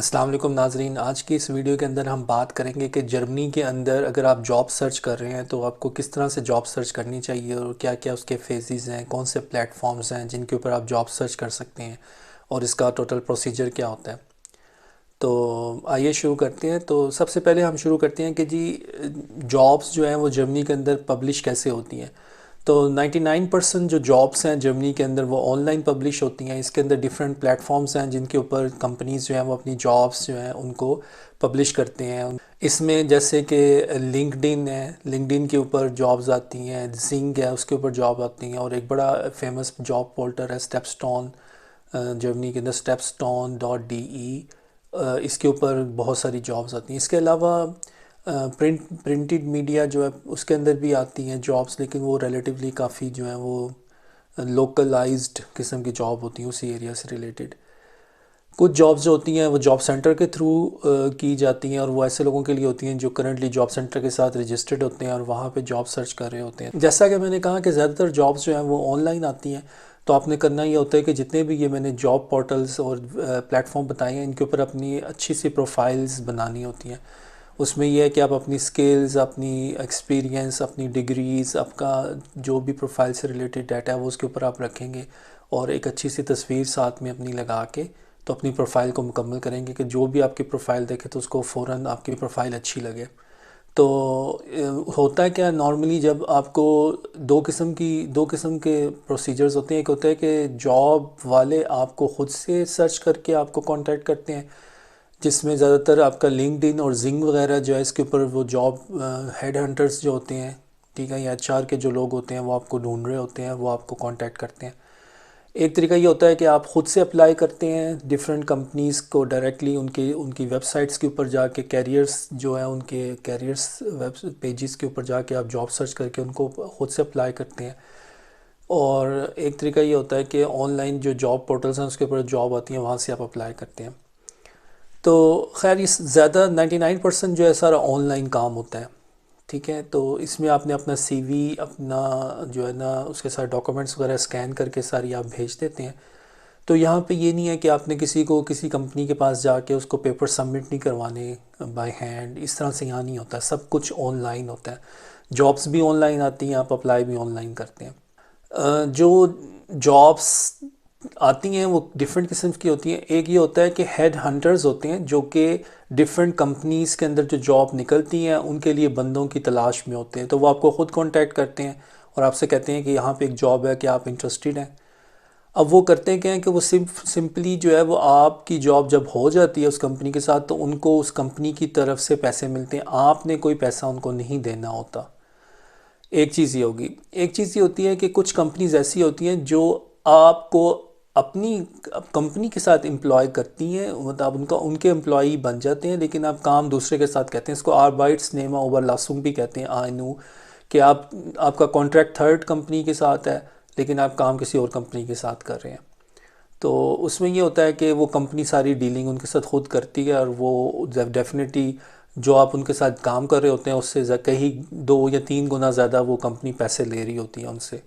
अस्सलाम वालेकुम नाजरीन। आज की इस वीडियो के अंदर हम बात करेंगे कि जर्मनी के अंदर अगर आप जॉब सर्च कर रहे हैं तो आपको किस तरह से जॉब सर्च करनी चाहिए और क्या क्या उसके फेजेस हैं, कौन से प्लेटफॉर्म्स हैं जिनके ऊपर आप जॉब सर्च कर सकते हैं और इसका टोटल प्रोसीजर क्या होता है। तो आइए शुरू करते हैं। तो सबसे पहले हम शुरू करते हैं कि जी जॉब्स जो हैं वो जर्मनी के अंदर पब्लिश कैसे होती हैं। तो 99% जो जॉब्स हैं जर्मनी के अंदर वो ऑनलाइन पब्लिश होती हैं। इसके अंदर डिफरेंट प्लेटफॉर्म्स हैं जिनके ऊपर कंपनीज जो हैं वो अपनी जॉब्स जो हैं उनको पब्लिश करते हैं। इसमें जैसे कि लिंक्डइन है, लिंक्डइन के ऊपर जॉब्स आती हैं, जिंग है उसके ऊपर जॉब आती हैं, और एक बड़ा फेमस जॉब पोर्टल है स्टेपस्टोन, जर्मनी के अंदर stepstone.de। इसके ऊपर बहुत सारी जॉब्स आती हैं। इसके अलावा प्रिंटेड मीडिया जो है उसके अंदर भी आती हैं जॉब्स, लेकिन वो रिलेटिवली काफ़ी जो है वो लोकलाइज्ड किस्म की जॉब होती हैं उसी एरिया से रिलेटेड। कुछ जॉब्स जो होती हैं वो जॉब सेंटर के थ्रू की जाती हैं, और वो ऐसे लोगों के लिए होती हैं जो करंटली जॉब सेंटर के साथ रजिस्टर्ड होते हैं और वहाँ पे जॉब सर्च कर रहे होते हैं। जैसा कि मैंने कहा कि ज़्यादातर जॉब्स जो हैं वो ऑनलाइन आती हैं। तो आपने करना ये होता है कि जितने भी ये मैंने जॉब पोर्टल्स और प्लेटफॉर्म बताए हैं इनके ऊपर अपनी अच्छी सी प्रोफाइल्स बनानी होती हैं। उसमें यह है कि आप अपनी स्किल्स, अपनी एक्सपीरियंस, अपनी डिग्रीज़, आपका जो भी प्रोफाइल से रिलेटेड डाटा है वो उसके ऊपर आप रखेंगे, और एक अच्छी सी तस्वीर साथ में अपनी लगा के तो अपनी प्रोफाइल को मुकम्मल करेंगे कि जो भी आपकी प्रोफाइल देखे तो उसको फ़ौरन आपकी प्रोफाइल अच्छी लगे। तो होता है क्या, नॉर्मली जब आपको दो किस्म के प्रोसीजर्स होते हैं। एक होता है कि जॉब वाले आपको ख़ुद से सर्च करके आपको कांटेक्ट करते हैं, जिसमें ज़्यादातर आपका लिंक्डइन और जिंग वगैरह जो है इसके ऊपर वो जॉब हेड हंटर्स जो होते हैं, ठीक है, या एचआर के जो लोग होते हैं वो आपको ढूंढ रहे होते हैं, वो आपको कांटेक्ट करते हैं। एक तरीका ये होता है कि आप ख़ुद से अप्लाई करते हैं डिफरेंट कंपनीज़ को डायरेक्टली, उनकी वेबसाइट्स के ऊपर जाके, कैरियर्स जो है उनके कैरियर्स वेब पेजेस के ऊपर जाके आप जॉब सर्च करके उनको ख़ुद से अप्लाई करते हैं। और एक तरीका ये होता है कि ऑनलाइन जो जॉब पोर्टल्स हैं उसके ऊपर जॉब आती हैं, वहाँ से आप अप्लाई करते हैं। तो खैर इस ज़्यादा 99% जो है सारा ऑनलाइन काम होता है, ठीक है। तो इसमें आपने अपना सीवी, अपना जो है ना उसके साथ डॉक्यूमेंट्स वगैरह स्कैन करके सारी आप भेज देते हैं। तो यहाँ पे ये नहीं है कि आपने किसी कंपनी के पास जाके उसको पेपर सबमिट नहीं करवाने बाय हैंड, इस तरह से यहाँ नहीं होता। सब कुछ ऑनलाइन होता है। जॉब्स भी ऑनलाइन आती हैं, आप अप्लाई भी ऑनलाइन करते हैं। जो जॉब्स आती हैं वो डिफरेंट किस्म की होती हैं। एक ये होता है कि हेड हंटर्स होते हैं जो कि डिफरेंट कंपनीज़ के अंदर जो जॉब निकलती हैं उनके लिए बंदों की तलाश में होते हैं। तो वो आपको ख़ुद कांटेक्ट करते हैं और आपसे कहते हैं कि यहाँ पे एक जॉब है, कि आप इंटरेस्टेड हैं। अब वो करते हैं क्या है कि वो सिंपली जो है वो आपकी जॉब जब हो जाती है उस कंपनी के साथ तो उनको उस कंपनी की तरफ से पैसे मिलते हैं, आपने कोई पैसा उनको नहीं देना होता। एक चीज़ ये होगी। एक चीज़ ये होती है कि कुछ कंपनीज ऐसी होती हैं जो आपको अपनी कंपनी के साथ एम्प्लॉय करती हैं, मतलब आप उनका उनके एम्प्लॉई बन जाते हैं, लेकिन आप काम दूसरे के साथ कहते हैं। इसको आर्बाइट्सनेमा ओवरलासुंग भी कहते हैं, आयनू, कि आपका कॉन्ट्रैक्ट थर्ड कंपनी के साथ है लेकिन आप काम किसी और कंपनी के साथ कर रहे हैं। तो उसमें ये होता है कि वो कंपनी सारी डीलिंग उनके साथ खुद करती है, और वो डेफिनेटली जो आप उनके साथ काम कर रहे होते हैं उससे कहीं 2 या 3 गुना ज़्यादा वो कंपनी पैसे ले रही होती है उनसे।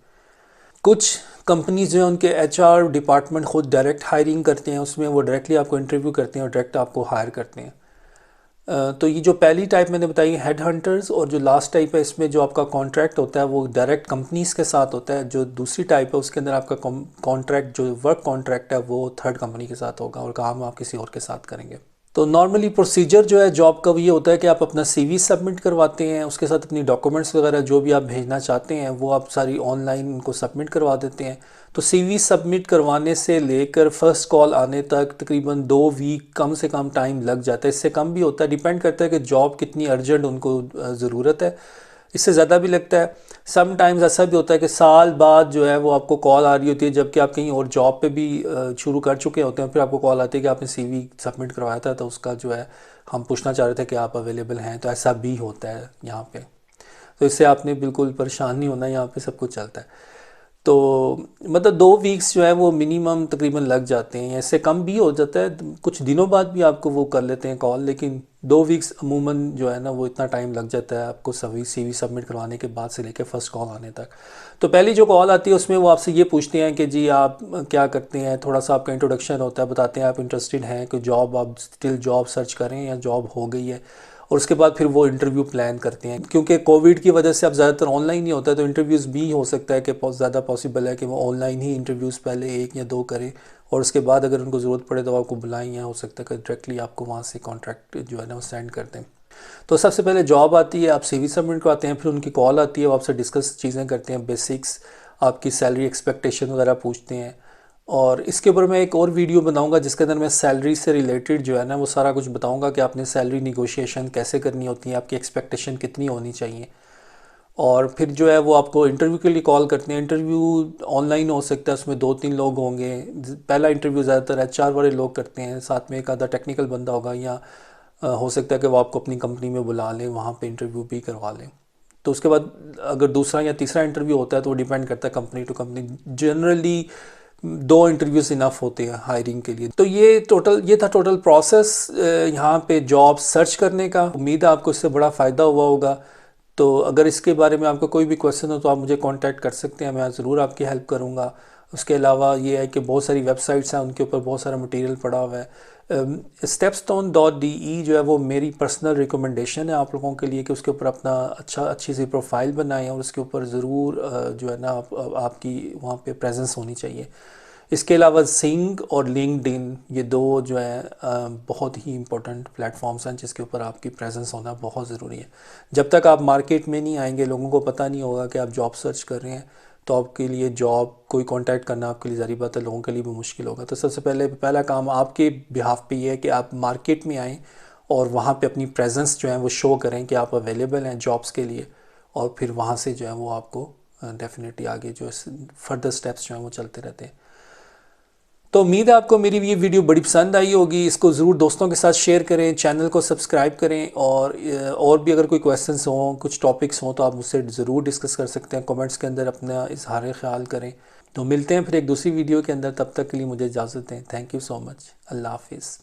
कुछ कंपनीज जो है उनके एचआर डिपार्टमेंट खुद डायरेक्ट हायरिंग करते हैं, उसमें वो डायरेक्टली आपको इंटरव्यू करते हैं और डायरेक्ट आपको हायर करते हैं। तो ये जो पहली टाइप मैंने बताई हेड हंटर्स, और जो लास्ट टाइप है इसमें जो आपका कॉन्ट्रैक्ट होता है वो डायरेक्ट कंपनीज के साथ होता है। जो दूसरी टाइप है उसके अंदर आपका कॉन्ट्रैक्ट, जो वर्क कॉन्ट्रैक्ट है, वो थर्ड कंपनी के साथ होगा और काम आप किसी और के साथ करेंगे। तो नॉर्मली प्रोसीजर जो है जॉब का वो ये होता है कि आप अपना सीवी सबमिट करवाते हैं, उसके साथ अपनी डॉक्यूमेंट्स वगैरह जो भी आप भेजना चाहते हैं वो आप सारी ऑनलाइन उनको सबमिट करवा देते हैं। तो सीवी सबमिट करवाने से लेकर फर्स्ट कॉल आने तक तकरीबन 2 वीक कम से कम टाइम लग जाता है। इससे कम भी होता है, डिपेंड करता है कि जॉब कितनी अर्जेंट उनको ज़रूरत है। इससे ज़्यादा भी लगता है। सम टाइम्स ऐसा भी होता है कि साल बाद जो है वो आपको कॉल आ रही होती है, जबकि आप कहीं और जॉब पे भी शुरू कर चुके होते हैं, फिर आपको कॉल आती है कि आपने सीवी सबमिट करवाया था तो उसका जो है हम पूछना चाह रहे थे कि आप अवेलेबल हैं। तो ऐसा भी होता है यहाँ पे। तो इससे आपने बिल्कुल परेशान नहीं होना, यहाँ पे सब कुछ चलता है। तो मतलब 2 वीक्स जो है वो मिनिमम तकरीबन लग जाते हैं, इससे कम भी हो जाता है, कुछ दिनों बाद भी आपको वो कर लेते हैं कॉल, लेकिन 2 वीक्स अमूमन जो है ना वो इतना टाइम लग जाता है आपको सभी सीवी सबमिट करवाने के बाद से लेकर फर्स्ट कॉल आने तक। तो पहली जो कॉल आती है उसमें वो आपसे ये पूछते हैं कि जी आप क्या करते हैं, थोड़ा सा आपका इंट्रोडक्शन होता है, बताते हैं आप इंटरेस्टेड हैं कि जॉब, आप स्टिल जॉब सर्च करें या जॉब हो गई है। और उसके बाद फिर वो इंटरव्यू प्लान करते हैं, क्योंकि कोविड की वजह से अब ज़्यादातर ऑनलाइन ही होता है, तो इंटरव्यूज़ भी हो सकता है कि बहुत ज़्यादा पॉसिबल है कि वो ऑनलाइन ही इंटरव्यूज़ पहले 1 या 2 करें और उसके बाद अगर उनको ज़रूरत पड़े तो आपको बुलाएं, या हो सकता है कि डायरेक्टली आपको वहाँ से कॉन्ट्रैक्ट जो है ना वो सेंड कर दें। तो सबसे पहले जॉब आती है, आप सीवी सबमिट करवाते हैं, फिर उनकी कॉल आती है, वो आपसे डिस्कस चीज़ें करते हैं, बेसिक्स, आपकी सैलरी एक्सपेक्टेशन वगैरह पूछते हैं। और इसके ऊपर मैं एक और वीडियो बनाऊंगा जिसके अंदर मैं सैलरी से रिलेटेड जो है ना वो सारा कुछ बताऊंगा कि आपने सैलरी निगोशिएशन कैसे करनी होती है, आपकी एक्सपेक्टेशन कितनी होनी चाहिए। और फिर जो है वो आपको इंटरव्यू के लिए कॉल करते हैं। इंटरव्यू ऑनलाइन हो सकता है, उसमें 2-3 लोग होंगे। पहला इंटरव्यू ज़्यादातर HR वाले लोग करते हैं, साथ में एक आधा टेक्निकल बंदा होगा, या हो सकता है कि वो आपको अपनी कंपनी में बुला लें, वहाँ पे इंटरव्यू भी करवा लें। तो उसके बाद अगर दूसरा या तीसरा इंटरव्यू होता है तो वो डिपेंड करता है company to company. Generally 2 interviews enough होते हैं हायरिंग के लिए। तो ये था टोटल प्रोसेस यहाँ पे जॉब सर्च करने का। उम्मीद है आपको इससे बड़ा फ़ायदा हुआ होगा। तो अगर इसके बारे में आपका कोई भी क्वेश्चन हो तो आप मुझे कांटेक्ट कर सकते हैं, मैं ज़रूर आपकी हेल्प करूँगा। उसके अलावा ये है कि बहुत सारी वेबसाइट्स हैं, उनके ऊपर बहुत सारा मटेरियल पड़ा हुआ है। stepstone.de जो है वो मेरी पर्सनल रिकमेंडेशन है आप लोगों के लिए कि उसके ऊपर अपना अच्छी सी प्रोफाइल बनाएं और उसके ऊपर ज़रूर जो है ना आपकी वहाँ पे प्रेजेंस होनी चाहिए। इसके अलावा सिंग और लिंक्डइन, ये दो जो है बहुत ही इंपॉर्टेंट प्लेटफॉर्म्स हैं जिसके ऊपर आपकी प्रेजेंस होना बहुत ज़रूरी है। जब तक आप मार्केट में नहीं आएंगे, लोगों को पता नहीं होगा कि आप जॉब सर्च कर रहे हैं, तो आपके लिए जॉब कोई कांटेक्ट करना आपके लिए ज़ाहिर बात है लोगों के लिए भी मुश्किल होगा। तो सबसे पहला काम आपके बिहाफ पे ये है कि आप मार्केट में आएँ और वहाँ पे अपनी प्रेजेंस जो है वो शो करें कि आप अवेलेबल हैं जॉब्स के लिए, और फिर वहाँ से जो है वो आपको डेफिनेटली आगे जो फर्दर स्टेप्स जो हैं वो चलते रहते हैं। तो उम्मीद है आपको मेरी ये वीडियो बड़ी पसंद आई होगी। इसको ज़रूर दोस्तों के साथ शेयर करें, चैनल को सब्सक्राइब करें, और भी अगर कोई क्वेश्चंस हों, कुछ टॉपिक्स हों तो आप मुझसे ज़रूर डिस्कस कर सकते हैं, कमेंट्स के अंदर अपना इजहार ख्याल करें। तो मिलते हैं फिर एक दूसरी वीडियो के अंदर, तब तक के लिए मुझे इजाज़त दें। Thank you so much. अल्लाह हाफिज़।